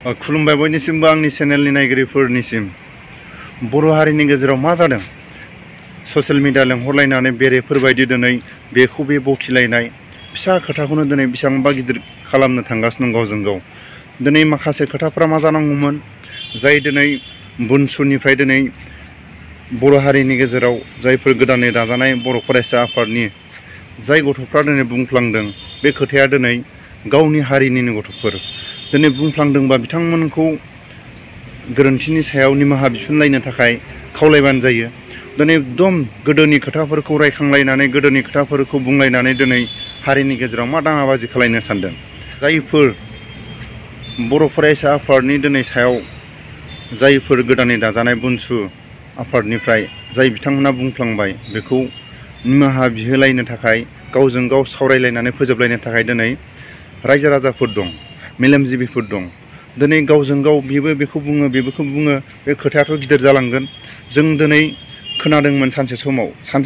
खुलुमबाय बयनिसिमबो आंनि चेनेलनि नायगिरिफोरनिसिम। बर' हारिनि गेजेराव मा जादों? ससियेल मिडिया लेंहरलायनानै बेरेफोरबायदि दिनै बेखौ बे बखिलायनाय फिसा खोथाखौनो दिनै बेसेबांबा गिदिर खालामनो थांगासिनो गावजों गाव। दिनै माखासे खोथाफ्रा मा जानांगौमोन, जाय दिनै बनसुनिफ्राय दिनै बर' हारिनि गेजेराव जायफोर गोदानै दाजानाय बर' फरायसा आफादनि जाय गथ'फ्रा दिनै बुंफ्लांदों, बे खोथाया दिनै गावनि हारिनिनो गथ'फोर दिनै बुंफ्लांदोंबा बिथांमोनखौ गोरोन्थिनि सायाव निमाहा बिफिनलायनो थाखाय खावलायबानो जायो। दिनै एकदम गोदोनि खोथाफोरखौ रायखांलायनानै गोदोनि खोथाफोरखौ बुंलायनानै दिनै हारिनि गेजेराव मा दाङाबाजि खालायनो सानदों? जायफोर बर' फरायसा आफादनि दिनै सायाव जायफोर गोदानै दाजानाय बनसु आफादनिफ्राय जाय बिथांमोना बुंफ्लांबाय, बेखौ निमाहा बिहोलायनो थाखाय गावजों गाव सावरायलायनानै फोजोबलायनो थाखाय दिनै रायजो राजाफोर दं, मेलेमजिबिफोर दं। दिनै गावजों गाव बेबो बेखौ बुङो, बेखौ बुङो, बे खोथायाथ' गिदिर जालांगोन। जों दिनै खोनादोंमोन सानसे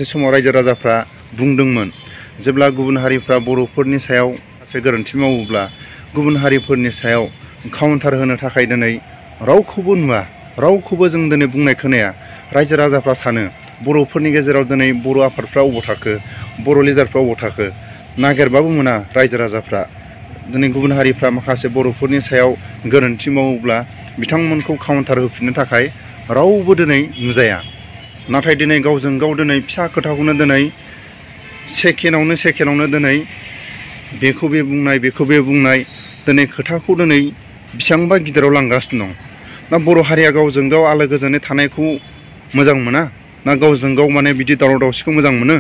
समाव रायजो राजाफ्रा बुंदोंमोन, जेब्ला गुबुन हारिफ्रा बर'फोरनि सायाव माखासे गोरोन्थि मावोब्ला गुबुन हारिफोरनि सायाव काउन्टार होनो थाखाय दिनै रावखौबो नुवा, रावखौबो जों दिनै बुंनाय खोनाया। रायजो राजाफ्रा सानो बर'फोरनि गेजेराव दिनै बर' आफादफ्रा अबाव थाखो, बर' लिडारफ्रा अबाव थाखो, नागिरबाबो मोना रायजो राजाफ्रा। दिनै गुबुन हारिफ्रा माखासे बर'फोरनि सायाव गोरोन्थि मावोब्ला बिथांमोनखौ काउन्टार होफिननो थाखाय रावबो दिनै नुजाया। नाथाय दिनै गावजों गाव दिनै फिसा खोथाखौनो दिनै सेकेन्डआवनो दिनै बेखौ बे बुंनाय दिनै खोथाखौ दिनै बेसेबांबा गिदिराव लांगासिनो दं। ना बर' हारिया गावजों गाव आलो गोजोनै थानायखौ मोजां मोना, ना गावजों गाव माने बिदि दावराव दावसिखौ मोजां मोनो?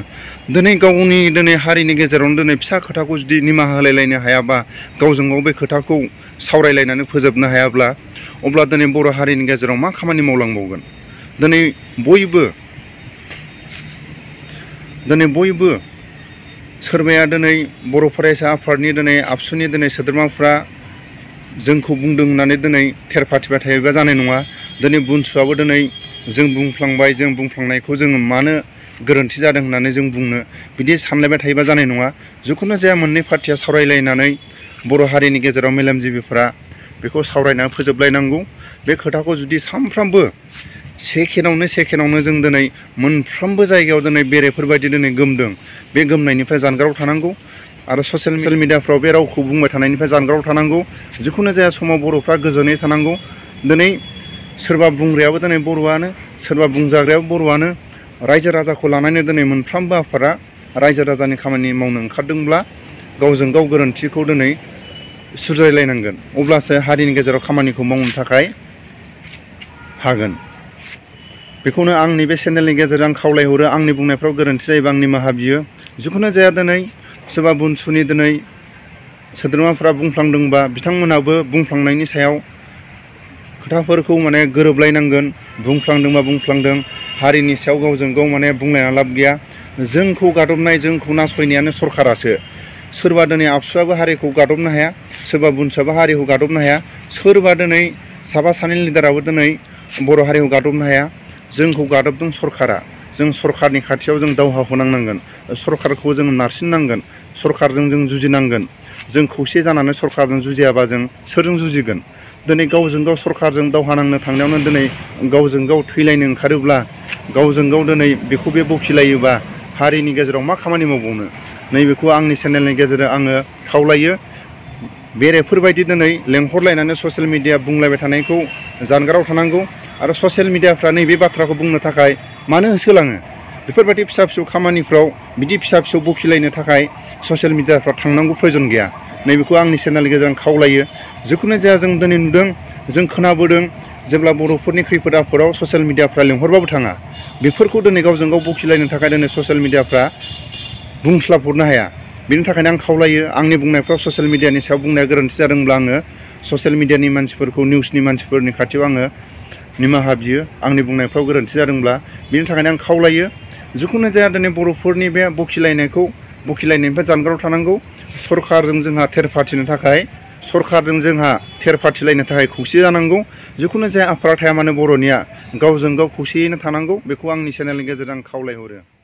दिनै गावनि हारिनि गेजेरावनो दिनै फिसा खोथाखौ जुदि निमाहा होलायलायनो हायाबा, गावजों गाव बे खोथाखौ सावरायलायनानै फोजोबनो हायाब्ला, अब्ला दिनै बर' हारिनि गेजेराव मा खामानि मावलांबावगोन? दिनै बयबो सोरबाया दिनै बर' फरायसा आफादनि दिनै आबसुनि दिनै सोद्रोमाफ्रा जोंखौ बुंदों होननानै दिनै थेरफाथिबाय थायोबा जानाय नङा। दिनै बनसुआबो दिनै जों बुंफ्लांबाय, जों बुंफ्लांनायखौ जोङो मानो गोरोन्थि जादों होननानै जों बुंनो, बिदि सानलायबाय थायोबा जानाय नङा। जिखुनु जाया मोननै पार्टिया सावरायलायनानै बर' हारिनि गेजेराव मेलेमजिबिफ्रा बेखौ सावरायनानै फोजोबलायनांगौ। बे खोथाखौ जुदि सानफ्रामबो सेकेन्डआवनो जों दिनै मोनफ्रोमबो जायगायाव दिनै बेरेफोरबायदि दिनै गोमदों, बे गोमनायनिफ्राय जानगाराव थानांगौ आरो ससियेल मिडियाफ्राव बे रावखौ बुंबाय थानायनिफ्राय जानगाराव थानांगौ। जिखुनु जाया समाव बर'फ्रा गोजोनै थानांगौ। दिनै सोरबा बुंग्रायाबो दिनै बर'आनो, सोरबा बुंजाग्रायाबो बर'आनो। रायजो राजाखौ लानानै दिनै मोनफ्रोमबो आफादा रायजो राजानि खामानि मावनो ओंखारदोंब्ला गावजों गाव गोरोन्थिखौ दिनै सुज्रायलायनांगोन, अब्लासो हारिनि गेजेराव खामानिखौ मावनो थाखाय हागोन। बेखौनो आंनि बे चेनेलनि गेजेरजों खावलायहरो। आंनि बुंनायफ्राव गोरोन्थि जायोबा आं निमाहा बियो। जिखुनु जाया दिनै सोरबा बनसुनि दिनै सोद्रोमाफ्रा बुंफ्लांदोंबा बिथांमोनाबो बुंफ्लांनायनि सायाव खोथाफोरखौ माने गोरोबलायनांगोन। बुंफ्लांदोंबा बुंफ्लांदों, हारिनि सायाव गावजों गाव माने बुंलायना लाब गैया। जोंखौ गादबनाय, जोंखौ नासयनायानो सरकारासो। सोरबा दिनै आबसुआबो हारिखौ गादबनो हाया, सोरबा बनसुआबो हारिखौ गादबनो हाया, सोरबा दिनै साफा सानै लिडाराबो दिनै बर' हारिखौ गादबनो हाया। जोंखौ गादबदों सरकारा। जों सरकारनि खाथियाव जों दावहा होनांनांगोन, सरकारखौ जों नारसिननांगोन, सरकारजों जों जुजिनांगोन। जों खौसे जानानै सरकारजों जुजियाबा जों सोरजों जुजिगोन? दिनै गावजों गाव सरकारजों दावहा नांनो थांनायावनो दिनै गावजों गाव थैलायनो ओंखारोब्ला, गावजों गाव दिनै बेखौ बे बखिलायोबा हारिनि गेजेराव मा खामानि मावबावनो? नैबेखौ आंनि चेनेलनि गेजेरजों आङो खावलायो। बेरेफोरबायदि दिनै लेंहरलायनानै ससियेल मिडिया बुंलायबाय थानायखौ जानगाराव थानांगौ आरो ससियेल मिडियाफ्रा नैबे बाथ्राखौ बुंनो थाखाय मानो होसोलाङो? बेफोरबायदि फिसा फिसौ खामानिफ्राव बिदि फिसा फिसौ बखिलायनो थाखाय ससियेल मिडियाफ्राव थांनांगौ प्रयोजन गैया। नैबेखौ आंनि चेनेलनि गेजेरजों खावलायो। जिखुनु जाया जों दिनै नुदों, जों खोनाबोदों, जेब्ला बर'फोरनि खैफोद आफोदाव ससियेल मिडियाफ्रा लेंहरबाबो थाङा। बेफोरखौ दिनै गावजों गाव बखिलायनो थाखाय दिनै ससियेल मिडियाफ्रा बुंस्लाबहरनो हाया। बेनि थाखायनो आं खावलायो, आंनि बुंनायफ्राव ससियेल मिडियानि सायाव बुंनाया गोरोन्थि जादोंब्ला आङो ससियेल मिडियानि मानसिफोरखौ, निउसनि मानसिफोरनि खाथियाव आङो निमाहा बियो, आंनि बुंनायफ्राव गोरोन्थि जादोंब्ला। बेनि थाखायनो आं खावलायो, जिखुनु जाया दिनै बर'फोरनि बे बखिलायनायनिफ्राय जानगाराव थानांगौ। सरकारजों जोंहा थेर फाथिलायनो थाखाय खौसे जानांगौ। जिखुनु जाया आफादा थाया मानो बर'निया गावजों गाव खौसेयैनो थानांगौ। बेखौ आंनि चेनेलनि गेजेरजों आं खावलायहरो।